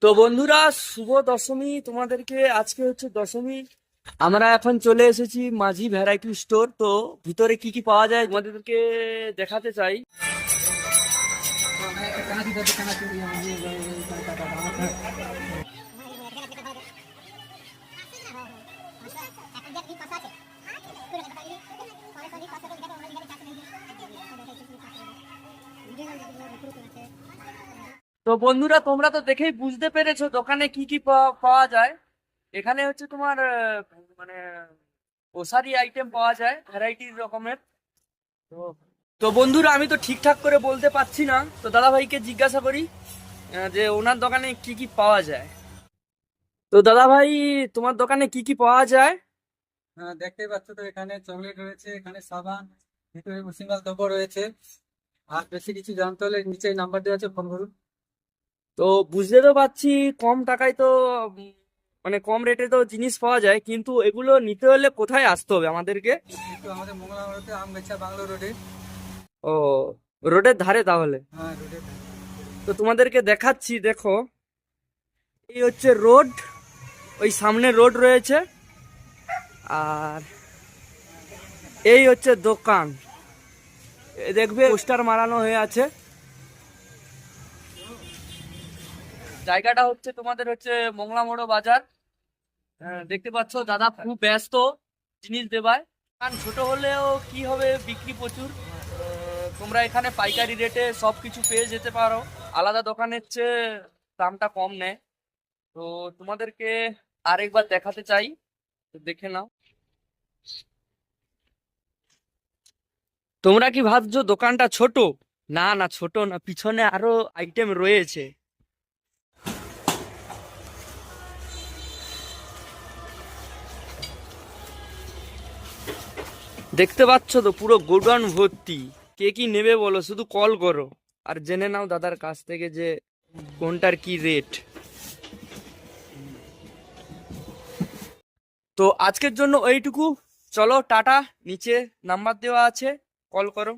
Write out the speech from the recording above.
তো বন্ধুরা, শুভ দশমী তোমাদেরকে। আজকে হচ্ছে দশমী। আমরা এখন চলে এসেছি মাঝি ভ্যারাইটি স্টোর। তো ভিতরে কি কি পাওয়া যায় তোমাদেরকে দেখাতে চাই। তো বন্ধুরা, তোমরা তো দেখেই বুঝতে পেরেছো দোকানে কি কি পাওয়া যায়। এখানে হচ্ছে তোমার মানে গ্রোসারি আইটেম পাওয়া যায় ভ্যারাইটি রকমের। তো তো বন্ধুরা, আমি তো ঠিকঠাক করে বলতে পারছি না, তো দাদা ভাইকে জিজ্ঞাসা করি যে ওনার দোকানে কি কি পাওয়া যায়। তো দাদা ভাই, তোমার দোকানে কি কি পাওয়া যায়? হ্যাঁ, দেখতেই পাচ্ছ তো এখানে চকলেট রয়েছে, এখানে সাবান, ভিতরে সিঙ্গাল দ্রব্য রয়েছে। আর বেশি কিছু জানতে হলে নিচে নাম্বার দেওয়া আছে, ফোন করুন। তো বুঝতে তো পারছি কম টাকায় তো উম, মানে কম রেটে তো জিনিস পাওয়া যায়, কিন্তু এগুলো নিতে হলে কোথায় আসতে হবে আমাদেরকে? কিন্তু আমাদের মংলা রোডে, আমগাছা বাংলো রোডে। ও, রোডের ধারে তাহলে? হ্যাঁ, রোডে। তো তোমাদেরকে দেখাচ্ছি, দেখো। এই হচ্ছে রোড, ওই সামনে রোড রয়েছে। আর এই হচ্ছে দোকান। দেখবে পোস্টার মারানো হয়ে আছে। জায়গাটা হচ্ছে তোমাদের হচ্ছে মংলা মোড় বাজার। দেখতে পাচ্ছ দাদা খুব ব্যস্ত জিনিস দেবায়। কারণ ছোট হলেও কি হবে, বিক্রি প্রচুর। তোমরা এখানে পাইকারি রেটে সবকিছু পেয়ে যেতে পারো। আলাদা দোকানের চেয়ে দামটা কম নেয়। তো তোমাদেরকে আরেকবার দেখাতে চাই, তো দেখে নাও। তোমরা কি ভাবছো দোকানটা ছোট? না না, ছোট না, পিছনে আরো আইটেম রয়েছে। দেখতে পাচ্ছ তো পুরো গোডাউন ভর্তি। কে কি নেবে বলো, শুধু কল করো আর জেনে নাও দাদার কাছ থেকে যে কোনটার কি রেট। তো আজকের জন্য এইটুকু। চলো টাটা। নিচে নাম্বার দেওয়া আছে, কল করো।